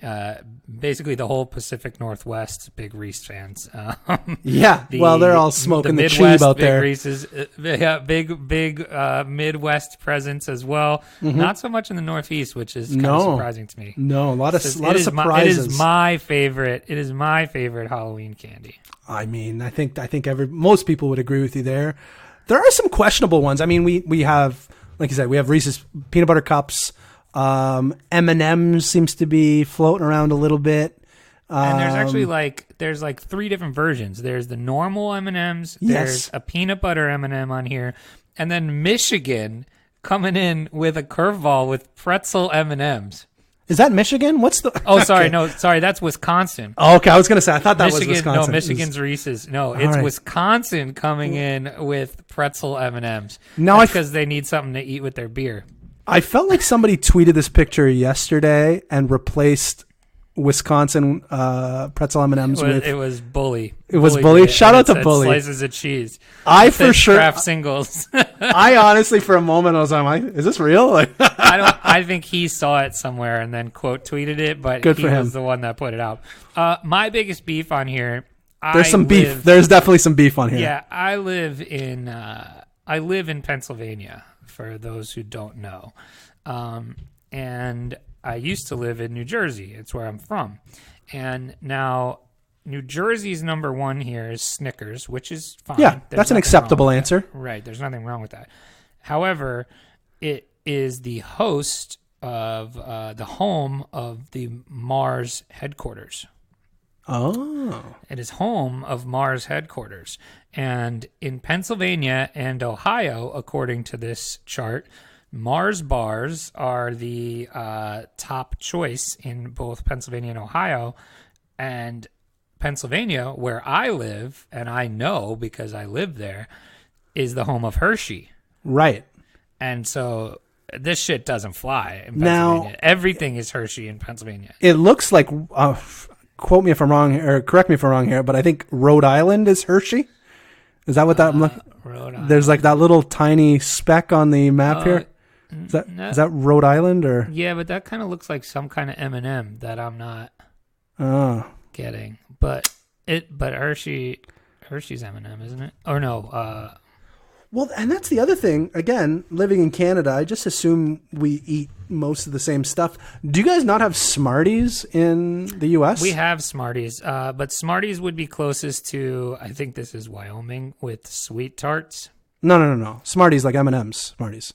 Basically, the whole Pacific Northwest, big Reese fans. They're all smoking the Midwest, cheese out big there. Reese's, big Midwest presence as well. Mm-hmm. Not so much in the Northeast, which is kind of surprising to me. No, a lot of surprises. It is my favorite. It is my favorite Halloween candy. I mean, I think most people would agree with you there. There are some questionable ones. I mean, we have, like you said, we have Reese's Peanut Butter Cups. M&M's seems to be floating around a little bit. And there's actually there's 3 different versions. There's the normal M&M's. There's a peanut butter M&M on here, and then Michigan coming in with a curveball with pretzel M&M's. Is that Michigan? What's the? Oh, sorry, no, sorry, that's Wisconsin. Oh, okay, I was gonna say I thought that was Wisconsin. No, Michigan's Reese's. No, it's Wisconsin coming in with pretzel M&M's. Now, because they need something to eat with their beer. I felt like somebody tweeted this picture yesterday and replaced Wisconsin pretzel M&Ms with... It was Bully. It was Bully? Shout out to Bully. Slices of cheese. I for sure... Craft singles. I honestly, for a moment, I was like, is this real? I think he saw it somewhere and then quote tweeted it, but Good for him. Was the one that put it out. My biggest beef on here... There's some beef. There's definitely some beef on here. Yeah, I live in Pennsylvania, for those who don't know. And I used to live in New Jersey. It's where I'm from. And now New Jersey's number one here is Snickers, which is fine. Yeah, There's that's an nothing acceptable wrong with answer. that. Right, there's nothing wrong with that. However, it is the host of the home of the Mars headquarters. Oh. It is home of Mars headquarters. And in Pennsylvania and Ohio, according to this chart, Mars bars are the top choice in both Pennsylvania and Ohio. And Pennsylvania, where I live, and I know because I live there, is the home of Hershey. Right. And so this shit doesn't fly in Now- Pennsylvania. Everything is Hershey in Pennsylvania. It looks like, quote me if I'm wrong, or correct me if I'm wrong here, but I think Rhode Island is Hershey. Is that what that? Rhode Island. There's like that little tiny speck on the map here. Is that no. is that Rhode Island or? Yeah, but that kind of looks like some kind of M&M that I'm not Oh, getting. But Hershey's M&M, isn't it? Or no, well, and that's the other thing. Again, living in Canada, I just assume we eat most of the same stuff. Do you guys not have Smarties in the U.S.? we have Smarties, but Smarties would be closest to, I think this is Wyoming, with Sweet Tarts. No. Smarties like M&M's. Smarties.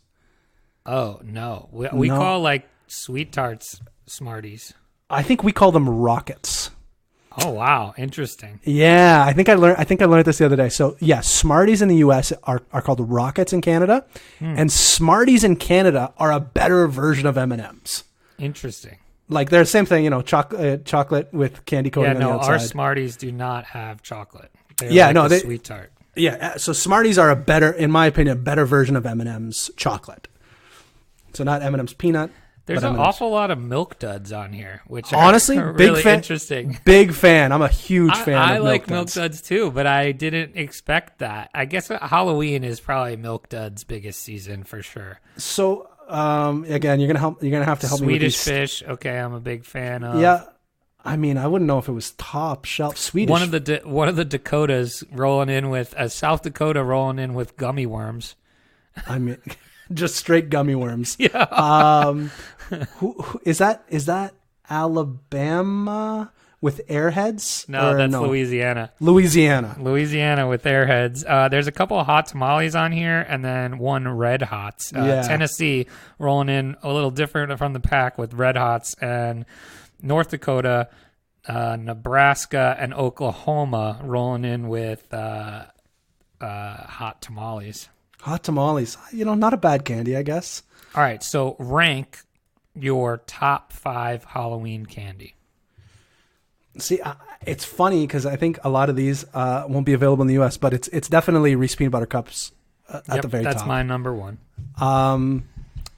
Oh, no. We No. call like Sweet Tarts Smarties. I think we call them Rockets. Oh, wow. Interesting. Yeah, I think I learned this the other day. So yeah, Smarties in the U.S. are called Rockets in Canada, and Smarties in Canada are a better version of M&Ms. Interesting. Like they're the same thing, chocolate with candy coating Yeah, on no, the outside. our Smarties do not have chocolate. They're Yeah, like no, a they- Sweet Tart. Yeah, so Smarties are in my opinion, a better version of M&M's chocolate. So not M&M's peanut. There's but an M&Ms. awful lot of Milk Duds on here, which Honestly, are big really fan. interesting. Big fan. I'm a huge fan. I of like Milk Milk Duds too, but I didn't expect that. I guess Halloween is probably Milk Duds' biggest season for sure. So again, you're gonna have to help me with Swedish these. fish, okay, I'm a big fan of. Yeah, I mean, I wouldn't know if it was top shelf Swedish. One of the Dakotas rolling in with South Dakota rolling in with gummy worms. I mean, just straight gummy worms. Yeah. Who is that? Is that Alabama with Airheads? No, Or that's Louisiana. Louisiana. Louisiana with Airheads. There's a couple of hot tamales on here, and then one Red Hots. Yeah. Tennessee rolling in a little different from the pack with Red Hots, and North Dakota, Nebraska, and Oklahoma rolling in with hot tamales. Hot tamales. Not a bad candy, I guess. All right, so rank your top 5 Halloween candy. See, it's funny because I think a lot of these won't be available in the U.S., but it's definitely Reese's Peanut Butter Cups at the very top. That's my number one. I'm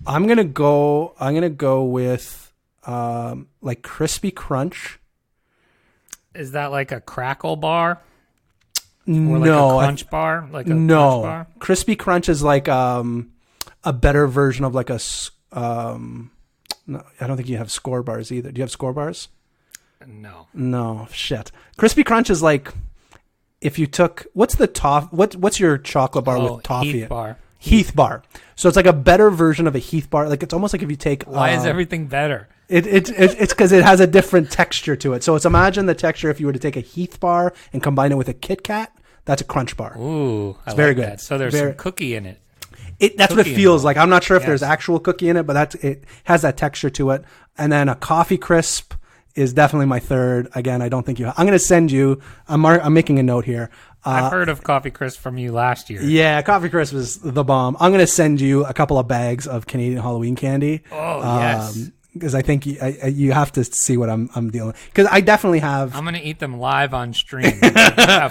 gonna go with like Crispy Crunch. Is that like a crackle bar? Or No, like a crunch bar? Like a crunch bar? Crispy Crunch is like a better version of like a. No, I don't think you have Score bars either. Do you have Score bars? No. No, shit. Crispy Crunch is like if you took what's your chocolate bar with toffee? Heath bar. Heath bar. So it's like a better version of a Heath bar. Like it's almost like if you take. Why is everything better? It's because it has a different texture to it. So it's imagine the texture if you were to take a Heath bar and combine it with a Kit Kat. That's a Crunch bar. Ooh, it's very good. That. So there's some cookie in it. That's what it feels like. I'm not sure if Yes. there's actual cookie in it, but it has that texture to it. And then a Coffee Crisp is definitely my third. Again, I don't think I'm going to send you. I'm making a note here. I've heard of Coffee Crisp from you last year. Yeah, Coffee Crisp is the bomb. I'm going to send you a couple of bags of Canadian Halloween candy. Oh, yes. Because I think you have to see what I'm dealing with. Because I definitely have. I'm going to eat them live on stream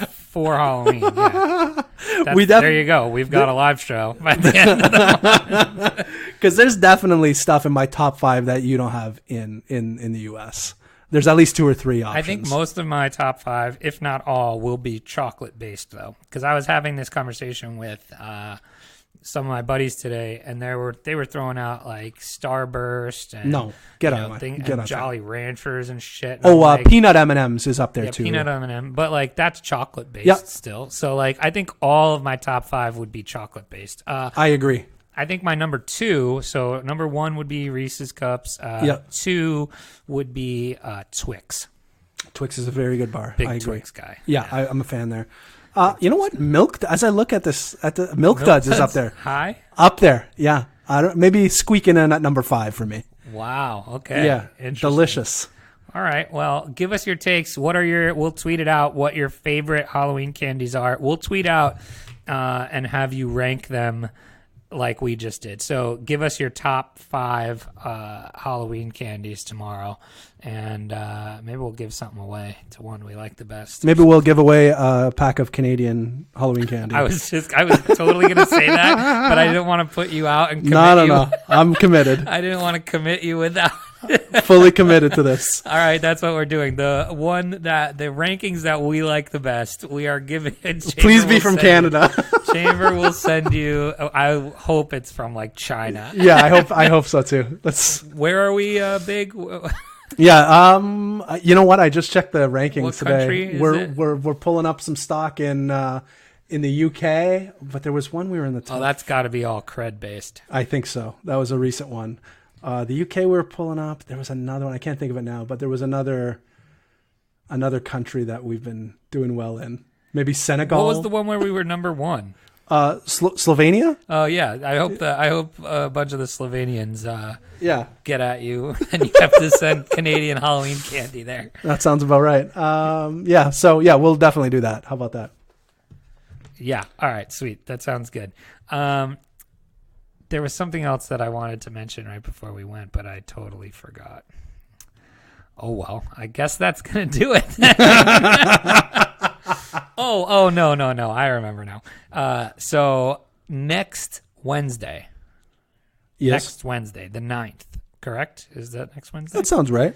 for Halloween. Yeah. There you go. We've got a live show by the end of the month. Because there's definitely stuff in my top 5 that you don't have in the U.S. There's at least 2 or 3 options. I think most of my top 5, if not all, will be chocolate based though. Because I was having this conversation with some of my buddies today, and they were throwing out like Starburst and get Jolly Ranchers and shit. And like, peanut M&Ms is up there too. Peanut M&M, but like that's chocolate based still. So like I think all of my top 5 would be chocolate based. I agree. I think my number 2. So number 1 would be Reese's Cups. 2 would be Twix. Twix is a very good bar. Big I agree. Twix guy. Yeah, I'm a fan there. You know what? Milk. As I look at this, at the Milk Duds is up there. High? Up there. Yeah. I don't. Maybe squeaking in at number 5 for me. Wow. Okay. Yeah. Interesting. Delicious. All right. Well, give us your takes. We'll tweet it out what your favorite Halloween candies are. We'll tweet out and have you rank them like we just did. So give us your top 5 Halloween candies tomorrow, and maybe we'll give something away to one we like the best. Maybe we'll give away a pack of Canadian Halloween candy. I was totally going to say that, but I didn't want to put you out and commit No. I'm committed. I didn't want to commit you without. Fully committed to this. All right, that's what we're doing. The rankings that we like the best, we are giving. Please be from Canada. Chamber will send you. I hope it's from like China. Yeah, I hope so too. Where are we big? Yeah. You know what? I just checked the rankings What today. country is it? We're pulling up some stock in the UK, but there was one we were in the top. Oh, that's got to be all cred based. I think so. That was a recent one. The UK we were pulling up. There was another one. I can't think of it now, but there was another country that we've been doing well in. Maybe Senegal. What was the one where we were number 1? Slovenia. Oh yeah, I hope a bunch of the Slovenians Yeah, get at you, and you have to send Canadian Halloween candy there. that sounds about right. Yeah. So yeah, we'll definitely do that. How about that? Yeah. All right. Sweet. That sounds good. There was something else that I wanted to mention right before we went, but I totally forgot. Oh, well, I guess that's going to do it. Oh, no. I remember now. So next Wednesday. Yes. Next Wednesday, the 9th, correct? Is that next Wednesday? That sounds right.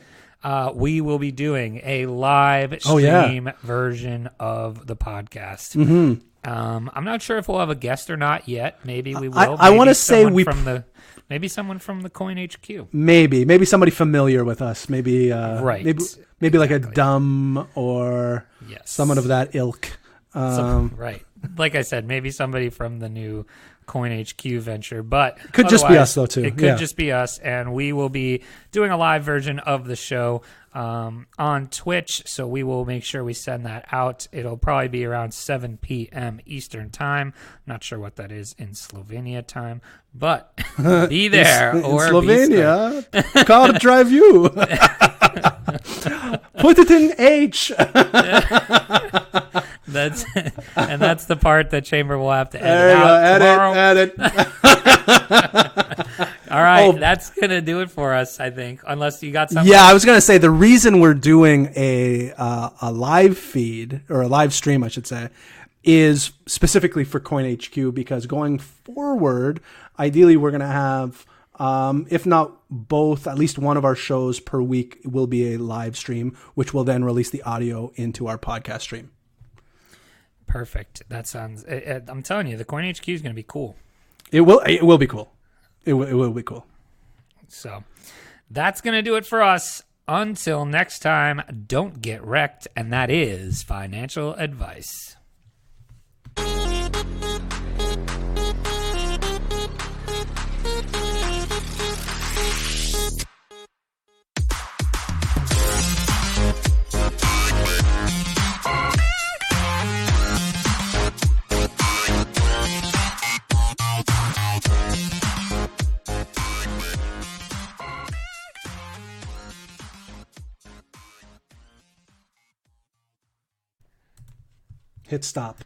We will be doing a live stream version of the podcast. Mm-hmm. I'm not sure if we'll have a guest or not yet. Maybe we will. I want to say maybe someone from the CoinHQ. Maybe somebody familiar with us. Maybe right. Maybe like a Dumb or someone of that ilk. Right. Like I said, maybe somebody from the new CoinHQ venture, but could just be us though too. It could just be us, and we will be doing a live version of the show on Twitch, so we will make sure we send that out. It'll probably be around 7 p.m. Eastern time. Not sure what that is in Slovenia time, but be there in or Slovenia. Car drive you. Put it in H. That's the part that Chamber will have to edit out tomorrow. Edit. All right, that's gonna do it for us, I think. Unless you got something. Yeah, I was gonna say the reason we're doing a live feed or a live stream, I should say, is specifically for CoinHQ because going forward, ideally we're gonna have, if not both, at least one of our shows per week will be a live stream, which will then release the audio into our podcast stream. Perfect. That sounds. I'm telling you, the CoinHQ is going to be cool. It will be cool. It will be cool. So that's going to do it for us. Until next time, don't get wrecked, and that is financial advice. Hit stop.